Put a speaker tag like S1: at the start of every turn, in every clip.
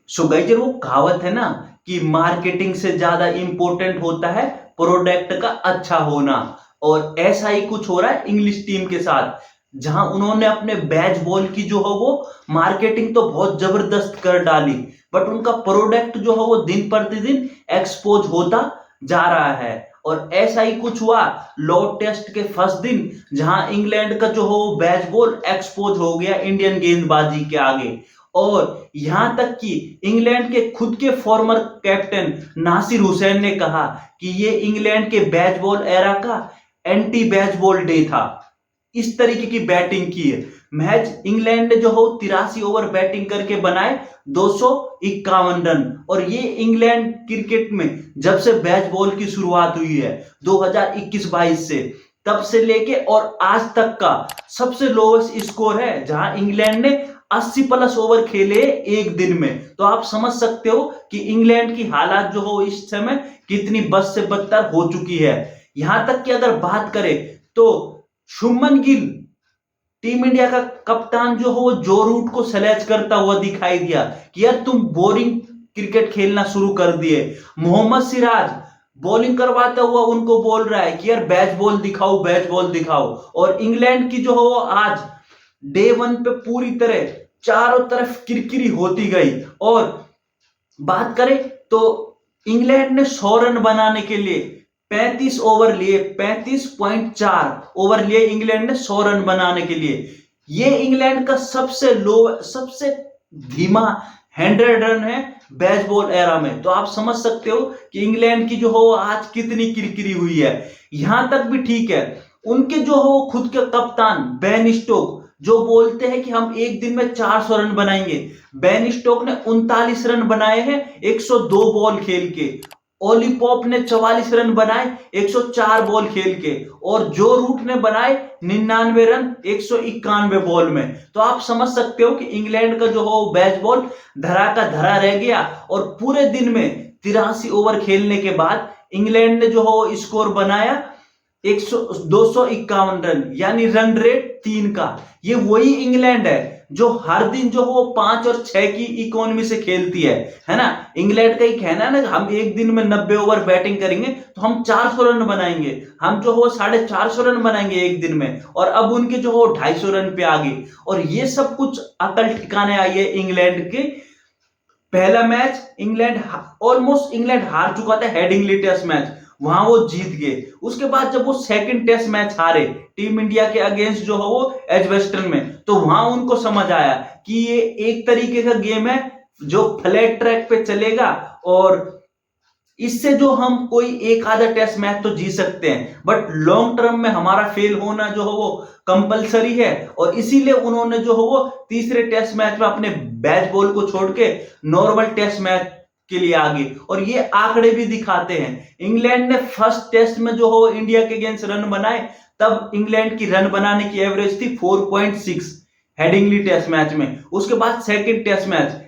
S1: So guys, वो कहावत है ना कि मार्केटिंग से ज्यादा इंपॉर्टेंट होता है प्रोडक्ट का अच्छा होना। और ऐसा ही कुछ हो रहा है इंग्लिश टीम के साथ, जहां उन्होंने अपने बैच बॉल की जो है वो मार्केटिंग तो बहुत जबरदस्त कर डाली, बट उनका प्रोडक्ट जो है वो दिन प्रतिदिन एक्सपोज होता जा रहा है। और ऐसा ही कुछ हुआ लॉर्ड टेस्ट के फर्स्ट दिन, जहां इंग्लैंड का जो है वो बैच बॉल एक्सपोज हो गया इंडियन गेंदबाजी के आगे। और यहां तक कि इंग्लैंड के खुद के फॉर्मर कैप्टन नासिर हुसैन ने कहा कि ये इंग्लैंड के बैच बॉल एरा का एंटी बैच बॉल डे था। इस तरीके की बैटिंग की है। मैच इंग्लैंड ने जो हो 83 ओवर बैटिंग करके बनाए 251 रन। और ये इंग्लैंड क्रिकेट में जब से बैच बॉल की शुरुआत हुई है 2021-22 से, तब से लेके और आज तक का सबसे लोवेस्ट स्कोर है, जहां इंग्लैंड ने 80 प्लस ओवर खेले एक दिन में। तो आप समझ सकते हो कि इंग्लैंड की हालात जो हो इस समय कितनी बद से बदतर हो चुकी है। यहां तक कि अगर बात करें तो शुभमन गिल टीम इंडिया का कप्तान जो हो वो जो रूट को सेलेक्ट करता हुआ दिखाई दिया कि यार तुम बोरिंग क्रिकेट खेलना शुरू कर दिए। मोहम्मद सिराज बॉलिंग करवाता हुआ उनको बोल रहा है कि यार बैच बॉल दिखाओ, बैच बॉल दिखाओ। और इंग्लैंड की जो हो वो आज डे वन पे पूरी तरह चारों तरफ किरकिरी होती गई। और बात करें तो इंग्लैंड ने 100 रन बनाने के लिए 35 ओवर लिए, 35.4 ओवर लिए इंग्लैंड ने 100 रन बनाने के लिए। ये इंग्लैंड का सबसे लो, सबसे धीमा 100 रन है बैच बॉल एरा में। तो आप समझ सकते हो कि इंग्लैंड की जो हो आज कितनी किरकिरी हुई है। यहां तक भी ठीक है, उनके जो हो खुद के कप्तान बेन स्टोक जो बोलते हैं कि हम एक दिन में 400 रन बनाएंगे। बेन स्टोक ने 39 रन बनाए हैं 102 बॉल खेल के। ओली पॉप ने 44 रन बनाए 104 बॉल खेल के। और जो रूट ने बनाए 99 रन 191 बॉल में। तो आप समझ सकते हो कि इंग्लैंड का जो हो बैच बॉल धरा का धरा रह गया। और पूरे दिन में 83 ओवर खेलने के बाद इंग्लैंड ने जो हो स्कोर बनाया 251 रन, यानी रन रेट 3 का। ये वही इंग्लैंड है जो हर दिन जो वो 5 और 6 की इकोनॉमी से खेलती है ना। इंग्लैंड का ही कहना है ना, हम एक दिन में 90 ओवर बैटिंग करेंगे तो हम 400 रन बनाएंगे, हम जो हो 450 रन बनाएंगे एक दिन में। और अब उनके जो हो 250 रन पे आ गए। और ये सब कुछ अकल ठिकाने आई है इंग्लैंड के। पहला मैच इंग्लैंड हार चुका था हेडिंगली टेस्ट मैच, वहां वो जीत गए। उसके बाद जब वो सेकंड टेस्ट मैच हारे टीम इंडिया के अगेंस्ट जो है वो एजवेस्टन में, तो वहां उनको समझ आया कि ये एक तरीके का गेम है जो फ्लैट ट्रैक पे चलेगा। और इससे जो हम कोई एक आधा टेस्ट मैच तो जीत सकते हैं, बट लॉन्ग टर्म में हमारा फेल होना जो है वो कंपलसरी है। और इसीलिए उन्होंने जो है वो तीसरे टेस्ट मैच में अपने बैच बॉल को छोड़ के नॉर्मल टेस्ट मैच के लिए आ गए। और ये आंकड़े भी दिखाते हैं, इंग्लैंड ने फर्स्ट टेस्ट में जो हो इंडिया के अगेंस्ट रन बनाए, तब इंग्लैंड की रन बनाने की एवरेज थी 4.6 हेडिंगली टेस्ट मैच में। उसके बाद second test match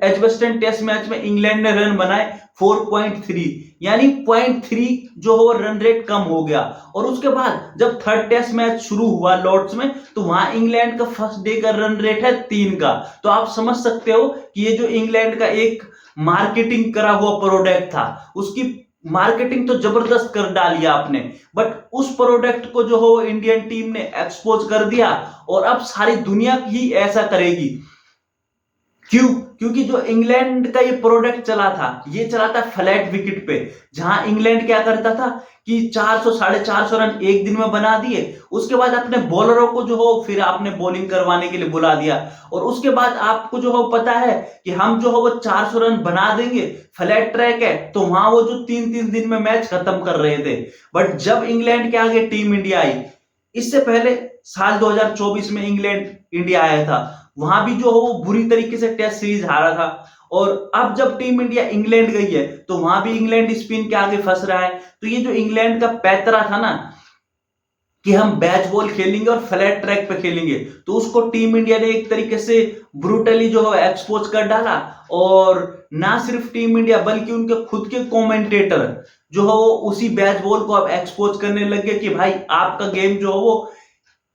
S1: Edgbaston test match में इंग्लैंड ने रन बनाए 4.3, यानी 0.3 जो हो रन रेट कम हो गया। और उसके बाद जब थर्ड टेस्ट मैच शुरू हुआ लॉर्ड्स में, तो वहां इंग्लैंड का फर्स्ट डे का रन रेट है 3 का। तो आप समझ सकते हो कि ये जो इंग्लैंड का एक मार्केटिंग करा हुआ प्रोडक्ट था, उसकी मार्केटिंग तो जबरदस्त कर डाली आपने, बट उस प्रोडक्ट को जो हो इंडियन टीम ने एक्सपोज कर दिया। और अब सारी दुनिया ही ऐसा करेगी। क्यों? क्योंकि जो इंग्लैंड का ये प्रोडक्ट चला था, ये चला था फ्लैट विकेट पे, जहां इंग्लैंड क्या करता था कि 400 450 रन एक दिन में बना दिए। उसके बाद अपने बॉलरों को जो हो फिर आपने बॉलिंग करवाने के लिए बुला दिया। और उसके बाद आपको जो हो पता है कि हम जो हो वो 400 रन बना देंगे, फ्लैट ट्रैक है, तो वहां वो जो 3-3 दिन में मैच खत्म कर रहे थे। बट जब इंग्लैंड के आगे टीम इंडिया आई, इससे पहले साल 2024 में इंग्लैंड इंडिया आया था, वहां भी जो हो वो बुरी तरीके से टेस्ट सीरीज हारा था। और अब जब टीम इंडिया इंग्लैंड गई है, तो वहां भी इंग्लैंड स्पिन के आगे फंस रहा है। तो ये जो इंग्लैंड का पैतरा था ना कि हम बैच बॉल खेलेंगे और फ्लैट ट्रैक पे खेलेंगे, तो उसको टीम इंडिया ने एक तरीके से ब्रूटली जो है एक्सपोज कर डाला। और ना सिर्फ टीम इंडिया बल्कि उनके खुद के कमेंटेटर जो है वो उसी बैच बॉल को अब एक्सपोज करने लगे कि भाई आपका गेम जो है वो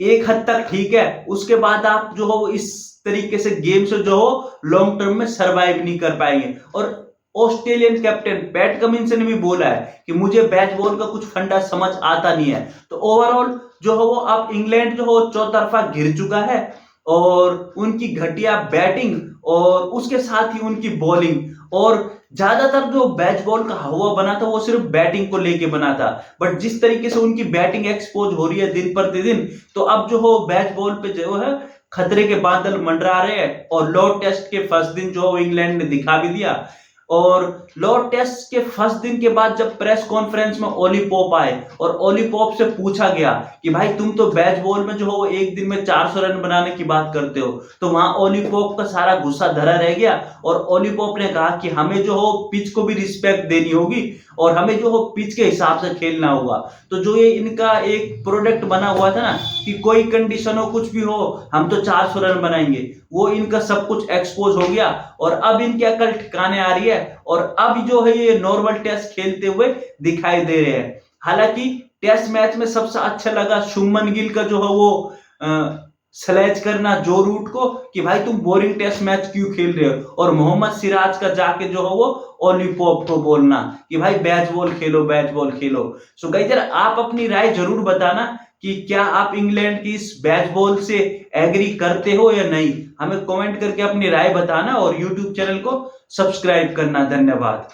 S1: एक हद तक ठीक है, उसके बाद आप जो हो इस तरीके से गेम से जो हो लॉन्ग टर्म में सरवाइव नहीं कर पाएंगे। और ऑस्ट्रेलियन कैप्टन पैट कमिंस ने भी बोला है कि मुझे बेसबॉल का कुछ फंडा समझ आता नहीं है। तो ओवरऑल जो है वो अब इंग्लैंड जो हो चौतरफा घिर चुका है, और उनकी घटिया बैटिंग और उसके साथ ही उनकी बॉलिंग, और ज्यादातर जो बेसबॉल का हवा बना था वो सिर्फ बैटिंग को लेके बना था। बट जिस तरीके से उनकी बैटिंग एक्सपोज हो रही है दिन प्रतिदिन, तो अब जो हो बेसबॉल पे जो है खतरे के बादल मंडरा रहे हैं। और लॉर्ड टेस्ट के फर्स्ट दिन जो इंग्लैंड ने दिखा भी दिया। और लॉर्ड टेस्ट के फर्स्ट दिन के बाद जब प्रेस कॉन्फ्रेंस में ओली पॉप आए और ओली पॉप से पूछा गया कि भाई तुम तो बेसबॉल में जो हो एक दिन में 400 रन बनाने की बात करते हो, तो वहां ओली पॉप का सारा गुस्सा धरा रह गया। और ओली पॉप ने कहा कि हमें जो हो पिच को भी रिस्पेक्ट देनी होगी और हमें जो हो पिच के हिसाब से खेलना होगा। तो जो ये इनका एक प्रोडक्ट बना हुआ था ना कि कोई कंडीशन हो कुछ भी हो हम तो 400 रन बनाएंगे, वो इनका सब कुछ एक्सपोज हो गया। और अब इनकी अकल ठिकाने आ रही है और अब जो है ये नॉर्मल टेस्ट खेलते हुए दिखाई दे रहे हैं। हालांकि टेस्ट मैच में सबसे अच्छा लगा शुभमन गिल का जो है वो स्लेज करना जो रूट को कि भाई तुम बोरिंग टेस्ट मैच क्यों खेल रहे हो, और मोहम्मद सिराज का जाके जो है वो ओली पॉप को बोलना कि भाई बेसबॉल खेलो बेसबॉल खेलो। सो गाइस यार आप अपनी राय जरूर बताना कि क्या आप इंग्लैंड की इस बेसबॉल से एग्री करते हो या नहीं। हमें कमेंट करके अपनी राय बताना और यूट्यूब चैनल को सब्सक्राइब करना। धन्यवाद।